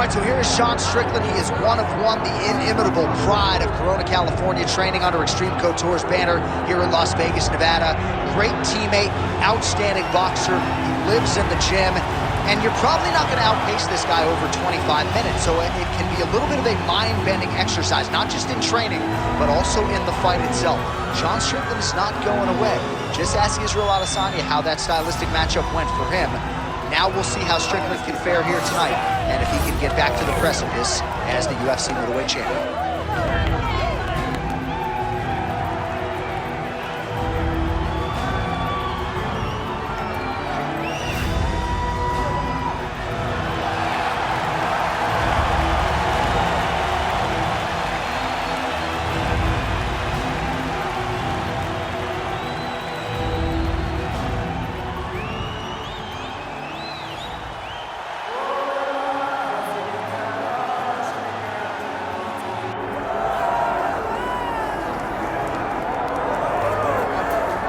right, so here is Sean Strickland. He is one of one, the inimitable pride of Corona, California, training under Extreme Couture's banner here in Las Vegas, Nevada. Great teammate, outstanding boxer. He lives in the gym, and you're probably not going to outpace this guy over 25 minutes, so it can be a little bit of a mind-bending exercise, not just in training, but also in the fight itself. Sean Strickland is not going away. Just ask Israel Adesanya how that stylistic matchup went for him. Now we'll see how Strickland can fare here tonight, and if he can get back to the precipice as the UFC middleweight champion.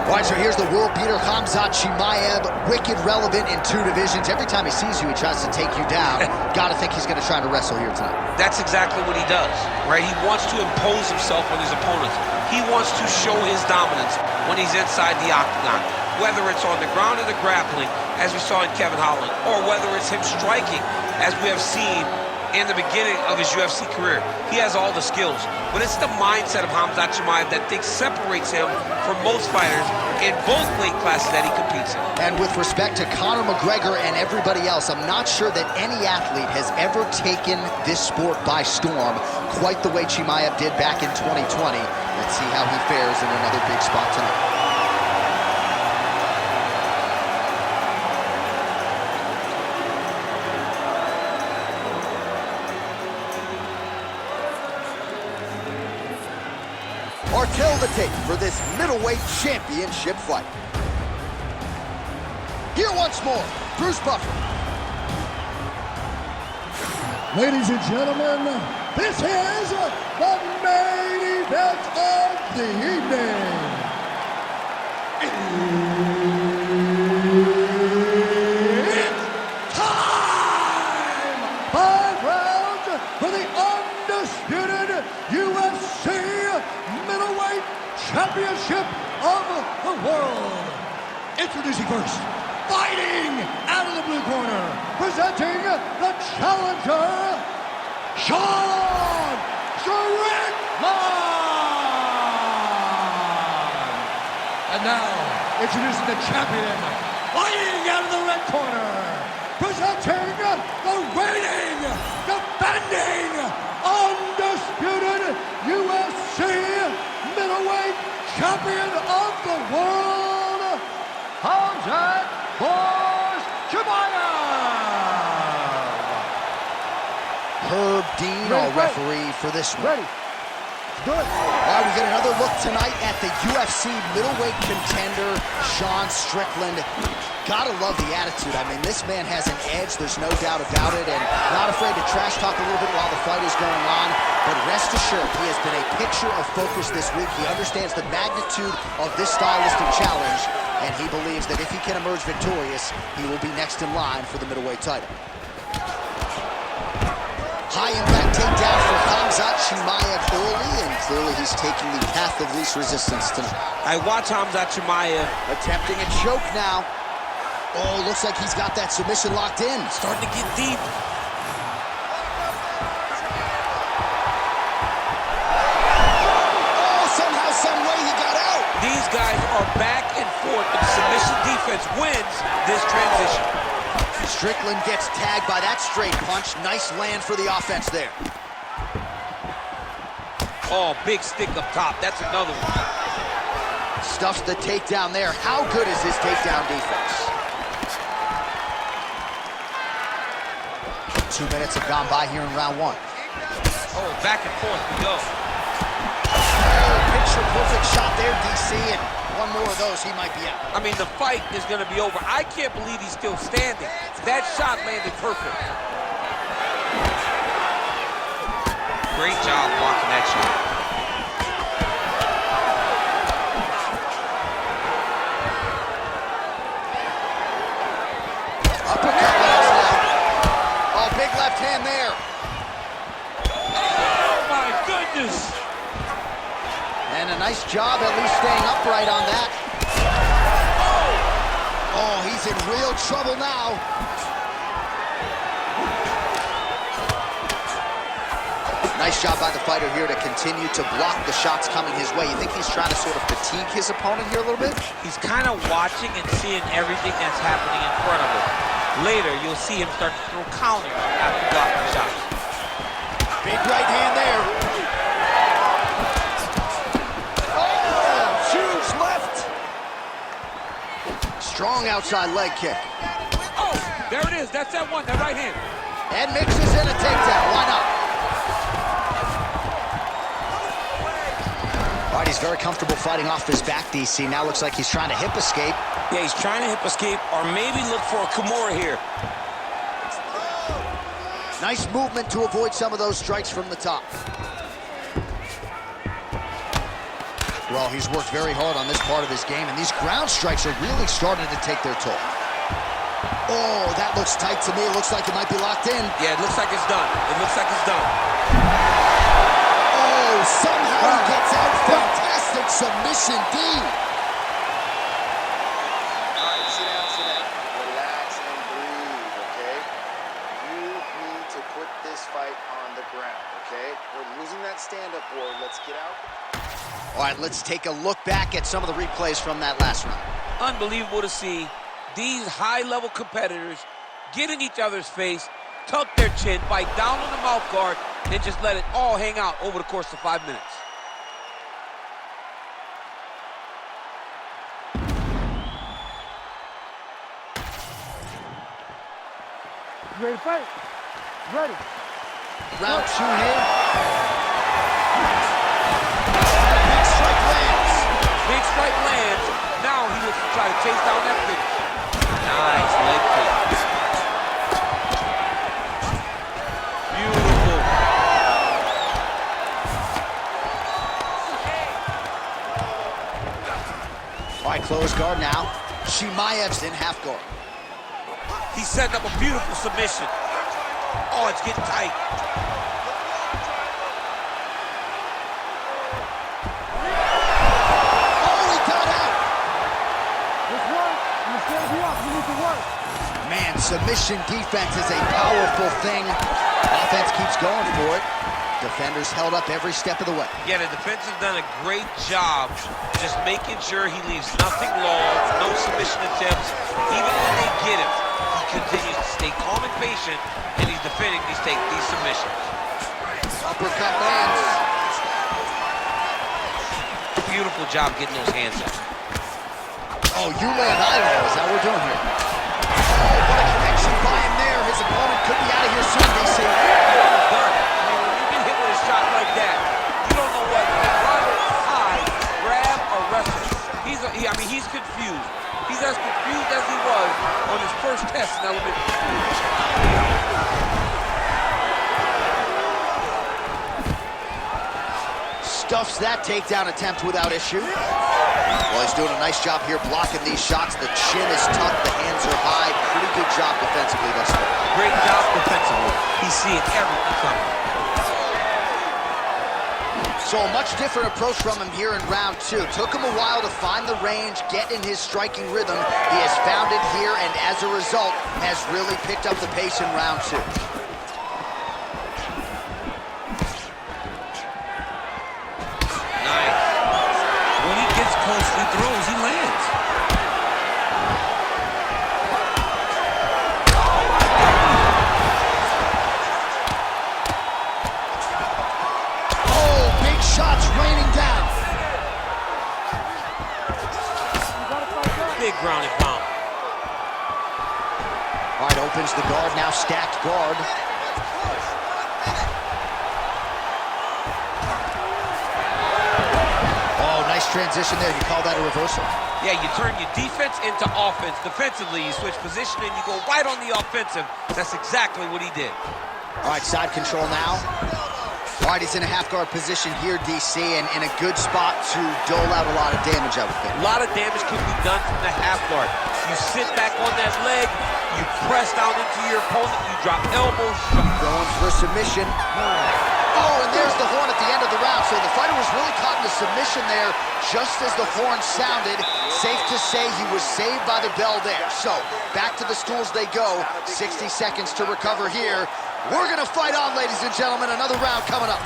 All right, so here's the world beater, Khamzat Chimeav, wicked relevant in two divisions. Every time he sees you, he tries to take you down. Gotta think he's gonna try to wrestle here tonight. That's exactly what he does, right? He wants to impose himself on his opponents. He wants to show his dominance when he's inside the octagon, whether it's on the ground or the grappling, as we saw in Kevin Holland, or whether it's him striking, as we have seen in the beginning of his UFC career. He has all the skills, but it's the mindset of Khamzat Chimeav that separates him from most fighters in both weight classes that he competes in. And with respect to Conor McGregor and everybody else, I'm not sure that any athlete has ever taken this sport by storm quite the way Chimeav did back in 2020. Let's see how he fares in another big spot tonight. Or kill the tape for this middleweight championship fight. Here once more, Bruce Buffer. Ladies and gentlemen, this is the main event of the evening. It's time! 5 rounds for the undisputed UFC middleweight championship of the world. Introducing first, fighting out of the blue corner, presenting the challenger, Sean Strickland. And now, introducing the champion, fighting out of the red corner, presenting the reigning, defending, undisputed UFC middleweight champion of the world, Khamzat Chimeav. Herb Dean, our referee for this one. Ready. Good. All right, we get another look tonight at the UFC middleweight contender, Sean Strickland. Gotta love the attitude. I mean, this man has an edge, there's no doubt about it, and not afraid to trash talk a little bit while the fight is going on. But rest assured, he has been a picture of focus this week. He understands the magnitude of this stylistic challenge, and he believes that if he can emerge victorious, he will be next in line for the middleweight title. High impact takedown for Khamzat Chimeav early, and clearly he's taking the path of least resistance tonight. I watch Khamzat Chimeav attempting a choke now. Oh, looks like he's got that submission locked in. starting to get deep. Oh, somehow, some way he got out. These guys are back and forth, but the submission defense wins this transition. Strickland gets tagged by that straight punch. Nice land for the offense there. Oh, big stick up top. That's another one. Stuffs the takedown there. How good is his takedown defense? 2 minutes have gone by here in round one. Oh, back and forth we go. Picture perfect shot there, DC, and one more of those, he might be out. I mean, the fight is going to be over. I can't believe he's still standing. That shot landed perfect. Great job blocking that shot. Uppercut lands now. Oh, big left hand there. goodness. And a nice job at least staying upright on that. Oh, he's in real trouble now. Nice job by the fighter here to continue to block the shots coming his way. You think he's trying to sort of fatigue his opponent here a little bit? He's kind of watching and seeing everything that's happening in front of him. Later, you'll see him start to throw counters after blocking shots. Big right hand there. Oh, huge left. Strong outside leg kick. Oh, there it is. That's that one, that right hand. And mixes in a takedown. Why not? All right, he's very comfortable fighting off his back, DC. Now looks like he's trying to hip escape. Yeah, he's trying to hip escape or maybe look for a Kimura here. Nice movement to avoid some of those strikes from the top. Well, he's worked very hard on this part of his game, and these ground strikes are really starting to take their toll. Oh, that looks tight to me. It looks like it might be locked in. Yeah, it looks like it's done. It looks like it's done. Oh, somehow he gets out. Fantastic submission, D. Sit down. Relax and breathe, okay? You need to put this fight on the ground, okay? We're losing that stand-up war. Let's get out. All right, let's take a look back at some of the replays from that last round. Unbelievable to see these high-level competitors get in each other's face, tuck their chin, bite down on the mouth guard, and just let it all hang out over the course of 5 minutes. You ready to fight? Ready. Round 2 here. Big strike lands. Big strike lands. Now he looks to try to chase down that finish. Nice leg kick. Beautiful. All right, close guard now. Chimeav's in half guard. He's setting up a beautiful submission. Oh, it's getting tight. Oh, he got out. Let's work. You're standing me up. You need to work. Man, submission defense is a powerful thing. Offense keeps going for it. Defenders held up every step of the way. Yeah, the defense has done a great job just making sure he leaves nothing long, no submission attempts. Even when they get him, he continues to stay calm and patient, and he's defending these submissions. Uppercut lands. Beautiful job getting those hands up. Oh, you land, I land. Is that what we're doing here? Oh, what a connection by him there. His opponent could be out of here soon, DC. Done. I mean, when you get hit with a shot like that, you don't know what run, hide, grab, or wrestle. He's confused. He's as confused as he was on his first test in elementary school. Stuffs that takedown attempt without issue. Well, he's doing a nice job here blocking these shots. The chin is tucked, the hands are high. Pretty good job defensively thus far. Great job defensively. He's seeing everything coming. So a much different approach from him here in round 2. Took him a while to find the range, get in his striking rhythm. He has found it here, and as a result, has really picked up the pace in round 2. Nice. When he gets close, he throws, he lands. Shots raining down. Big ground and pound. All right, opens the guard, now stacked guard. Oh, nice transition there. You call that a reversal? Yeah, you turn your defense into offense. Defensively, you switch position and you go right on the offensive. That's exactly what he did. All right, side control now. All right, he's in a half-guard position here, DC, and in a good spot to dole out a lot of damage, I would think. A lot of damage can be done from the half guard. You sit back on that leg, you press down into your opponent, you drop elbows. Going for a submission. Oh, and there's the horn at the end of the the round. So the fighter was really caught in a submission there just as the horn sounded. Safe to say he was saved by the bell there. So back to the stools they go. 60 seconds to recover here. We're going to fight on, ladies and gentlemen. Another round coming up.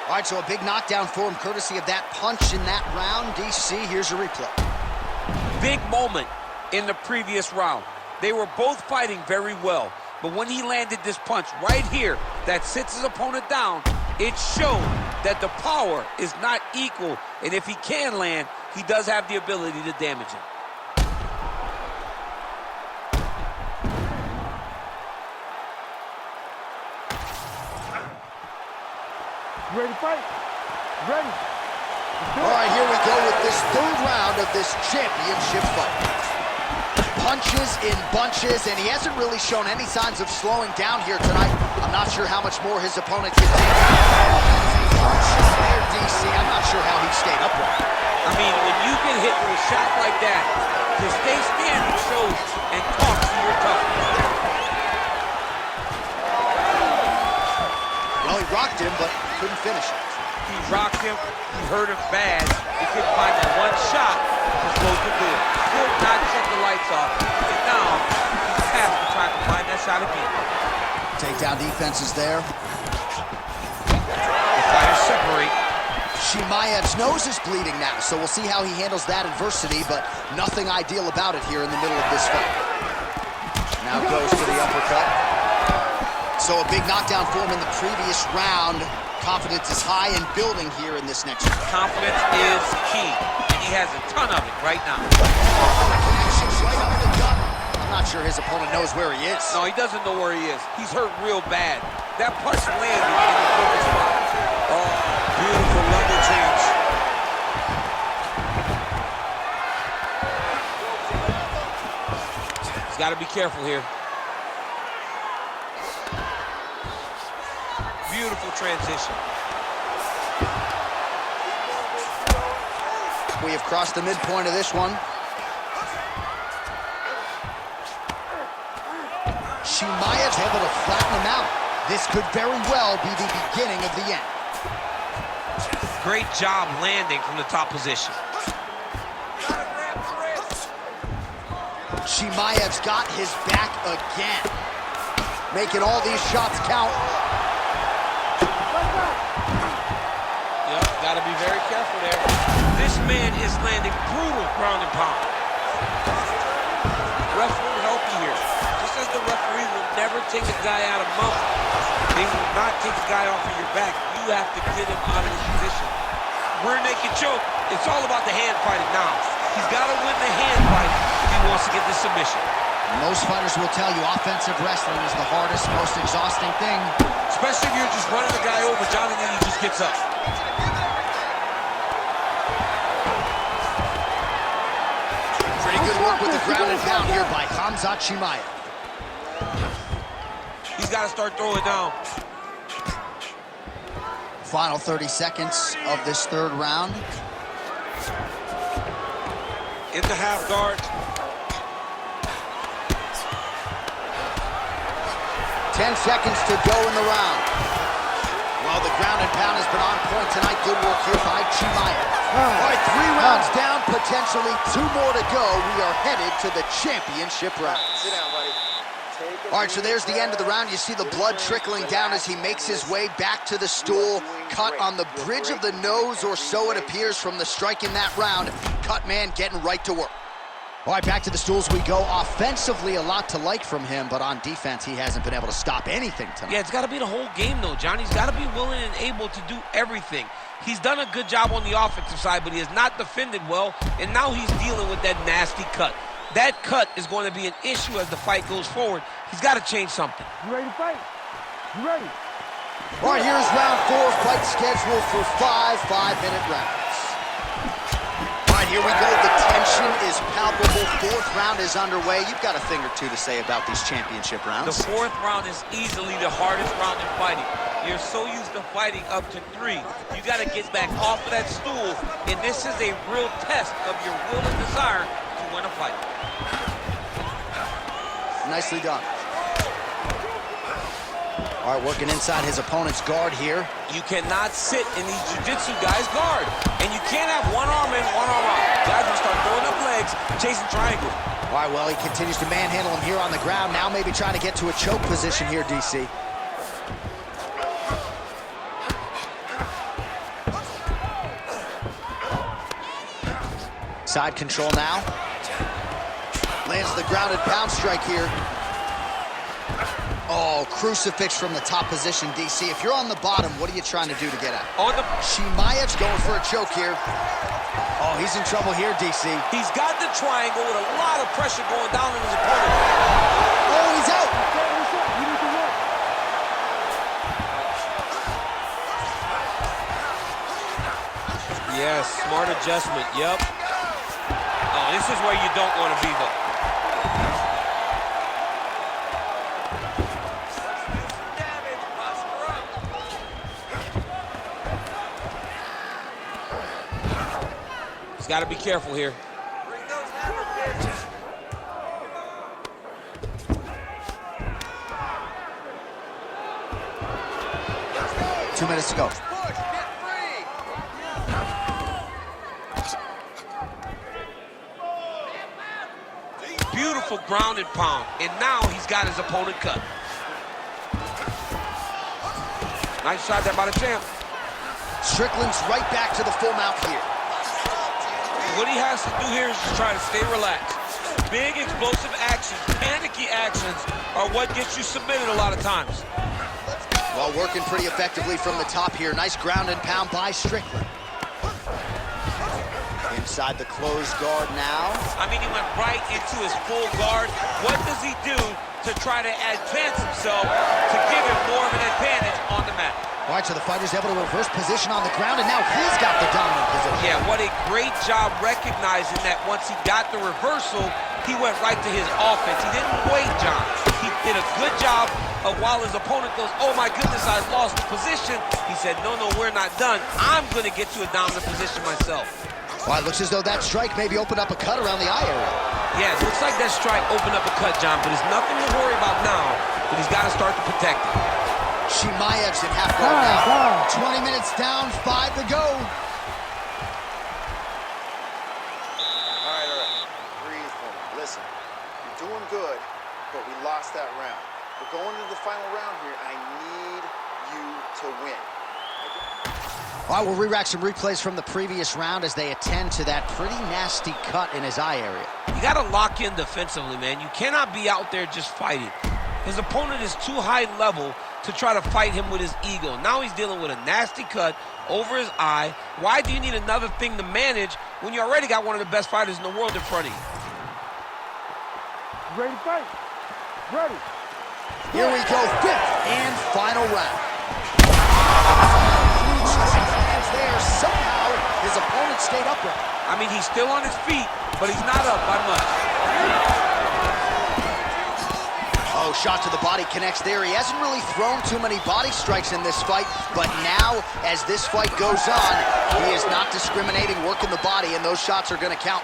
All right, so a big knockdown for him, courtesy of that punch in that round. DC, here's your replay. Big moment in the previous round. They were both fighting very well, but when he landed this punch right here that sits his opponent down, it showed that the power is not equal, and if he can land, he does have the ability to damage him. Ready to fight? Ready. All right, here we go with this third round of this championship fight. Punches in bunches, and he hasn't really shown any signs of slowing down here tonight. I'm not sure how much more his opponent can take. Punches there, DC. I'm not sure how he stayed upright. I mean, when you get hit with a shot like that, to stay standing shows and talks to your toughness. Well, he rocked him, but couldn't finish it. He rocked him, he hurt him bad. He couldn't find that one shot to close the door. Could not shut the lights off. And now he's past to try to find that shot again. Takedown defense is there. The fighters separate. Chimeav's nose is bleeding now, so we'll see how he handles that adversity, but nothing ideal about it here in the middle of this fight. Now goes for the uppercut. So a big knockdown for him in the previous round. Confidence is high and building here in this next round. Confidence is key, and he has a ton of it right now. Connections right under the gut. I'm not sure his opponent knows where he is. No, he doesn't know where he is. He's hurt real bad. That punch landed in the perfect spot. Oh, beautiful level change. He's got to be careful here. Beautiful transition. We have crossed the midpoint of this one. Chimeav's able to flatten him out. This could very well be the beginning of the end. Great job landing from the top position. Chimeav's got his back again, making all these shots count. Yep, got to be very careful there. This man is landing brutal ground and pound. Ref will help you here. Just as the referee will never take a guy out of mount, they will not take a guy off of your back. You have to get him out of his position. Rear naked choke. It's all about the hand fighting now. He's got to win the hand fight if he wants to get this submission. Most fighters will tell you offensive wrestling is the hardest, most exhausting thing. Especially if you're just running the guy over, John, and then he just gets up. Pretty good work with the ground and pound here by Khamzat Chimeav. He's got to start throwing down. Final 30 seconds of this third round. In the half guard. 10 seconds to go in the round. Well, the ground and pound has been on point tonight. Good work here by Chimeav. All right, 3 rounds down, potentially 2 more to go. We are headed to the championship round. Sit down, buddy. All right, so there's the end of the round. You see the blood trickling down as he makes his way back to the stool. Cut on the bridge of the nose, or so it appears from the strike in that round. Cut man getting right to work. All right, back to the stools we go. Offensively, a lot to like from him, but on defense, he hasn't been able to stop anything tonight. Yeah, it's got to be the whole game, though, John. He's got to be willing and able to do everything. He's done a good job on the offensive side, but he has not defended well, and now he's dealing with that nasty cut. That cut is going to be an issue as the fight goes forward. He's got to change something. You ready to fight? You ready? All right, here's round 4, fight scheduled for 5 5-minute rounds. All right, here we go. The tension is palpable. 4th round is underway. You've got a thing or two to say about these championship rounds. The 4th round is easily the hardest round in fighting. You're so used to fighting up to 3. You got to get back off of that stool, and this is a real test of your will and desire to win a fight. Nicely done. All right, working inside his opponent's guard here. You cannot sit in these jiu-jitsu guys' guard. And you can't have one arm in, one arm out. Guys will start throwing up legs, chasing triangles. All right, well, he continues to manhandle him here on the ground. Now maybe trying to get to a choke position here, DC. Side control now. Lands the grounded pound strike here. Oh, crucifix from the top position, DC. If you're on the bottom, what are you trying to do to get out? On the... Chimeav's going for a choke here. Oh, he's in trouble here, DC. He's got the triangle with a lot of pressure going down on his opponent. Oh, he's out. Yes, smart adjustment, yep. Oh, this is where you don't want to be, though. He's got to be careful here. 2 minutes to go. Beautiful ground and pound, and now he's got his opponent cut. Nice shot there by the champ. Strickland's right back to the full mount here. What he has to do here is just try to stay relaxed. Big explosive actions, panicky actions are what gets you submitted a lot of times. Well, working pretty effectively from the top here. Nice ground and pound by Strickland. Inside the closed guard now. I mean, he went right into his full guard. What does he do to try to advance himself to give him more of an advantage on the mat? All right, so the fighter's able to reverse position on the ground, and now he's got the dominant position. Yeah, what a great job recognizing that once he got the reversal, he went right to his offense. He didn't wait, John. He did a good job of while his opponent goes, oh my goodness, I lost the position. He said, no, we're not done. I'm going to get to a dominant position myself. Well, it looks as though that strike maybe opened up a cut around the eye area. Yeah, it looks like that strike opened up a cut, John, but there's nothing to worry about now, but he's got to start to protect it. Chimeav's in half guard now. 20 minutes down, 5 to go. All right. Breathe for me. Listen, you're doing good, but we lost that round. We're going into the final round here. I need you to win. All right, we'll re-rack some replays from the previous round as they attend to that pretty nasty cut in his eye area. You got to lock in defensively, man. You cannot be out there just fighting. His opponent is too high level to try to fight him with his ego. Now he's dealing with a nasty cut over his eye. Why do you need another thing to manage when you already got one of the best fighters in the world in front of you? Ready to fight. Ready. Here we go, 5th and final round. There, somehow his opponent stayed upright. I mean, he's still on his feet, but he's not up by much. Oh, shot to the body connects there. He hasn't really thrown too many body strikes in this fight, but now, as this fight goes on, he is not discriminating, working the body, and those shots are going to count.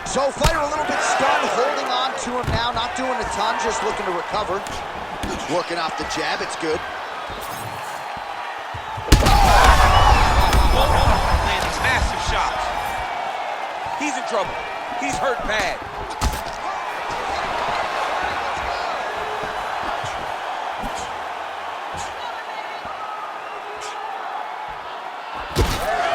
So, fighter a little bit stunned, holding on to him now, not doing a ton, just looking to recover. Working off the jab, it's good. Landing massive shots. He's in trouble. He's hurt bad.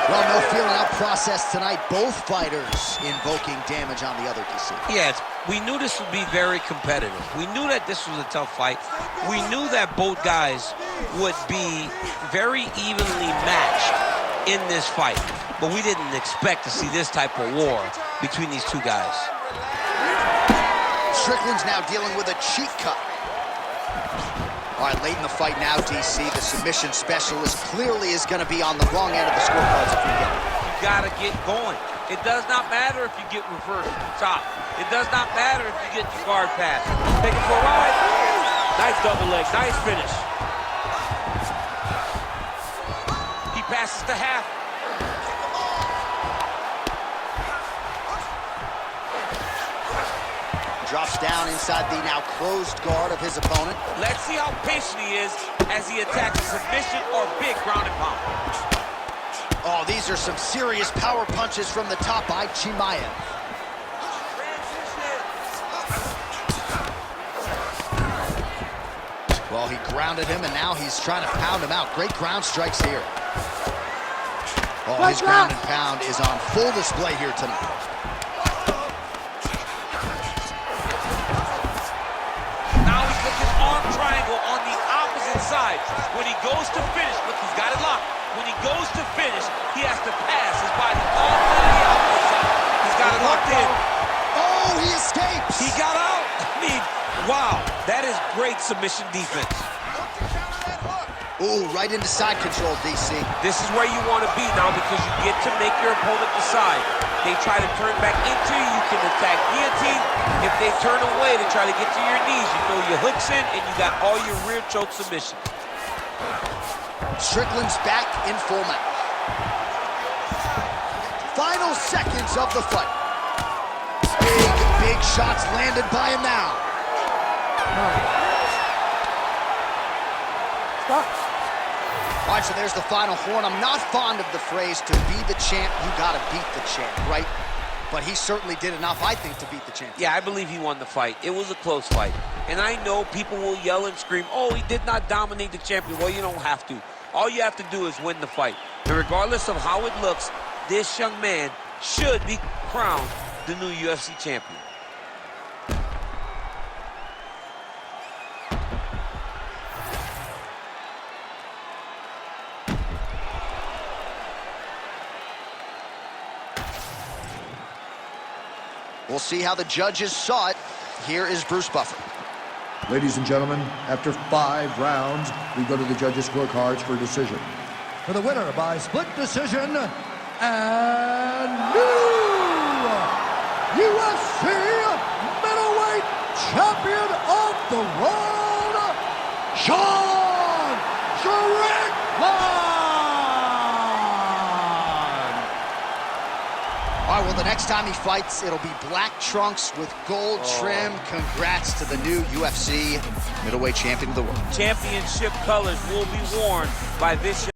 Well, no feeling out process tonight. Both fighters invoking damage on the other, DC. Yes, we knew this would be very competitive. We knew that this was a tough fight. We knew that both guys would be very evenly matched in this fight. But we didn't expect to see this type of war between these two guys. Strickland's now dealing with a cheek cut. All right, late in the fight now, DC, the submission specialist clearly is going to be on the wrong end of the scorecards if we get it. You got to get going. It does not matter if you get reversed top. It does not matter if you get the guard pass. Take it for a ride. Nice double leg, nice finish. He passes to half. Drops down inside the now closed guard of his opponent. Let's see how patient he is as he attacks a submission or big ground and pound. Oh, these are some serious power punches from the top by Chimeav. Well, he grounded him, and now he's trying to pound him out. Great ground strikes here. Oh, his ground and pound is on full display here tonight. Now he's looking arm triangle on the opposite side. When he goes to finish, look, he's got it locked. When he goes to finish, he has to pass his body all the way to the opposite side. He's got it locked in. Oh, he escapes. He got out. I mean, wow, that is great submission defense. Ooh, right into side control, DC. This is where you want to be now because you get to make your opponent decide. They try to turn back into you, you can attack guillotine. If they turn away to try to get to your knees, you throw your hooks in and you got all your rear choke submissions. Strickland's back in full match. Final seconds of the fight. Big shots landed by him now. Stop. All right, so there's the final horn. I'm not fond of the phrase, to be the champ, you gotta beat the champ, right? But he certainly did enough, I think, to beat the champ. Yeah, I believe he won the fight. It was a close fight. And I know people will yell and scream, oh, he did not dominate the champion. Well, you don't have to. All you have to do is win the fight. And regardless of how it looks, this young man should be crowned the new UFC champion. We'll see how the judges saw it. Here is Bruce Buffer. Ladies and gentlemen, after 5 rounds, we go to the judges' scorecards for decision. For the winner by split decision, and new UFC middleweight champion of the world, Strickland! All right, well, the next time he fights, it'll be black trunks with gold trim. Congrats to the new UFC middleweight champion of the world. Championship colors will be worn by this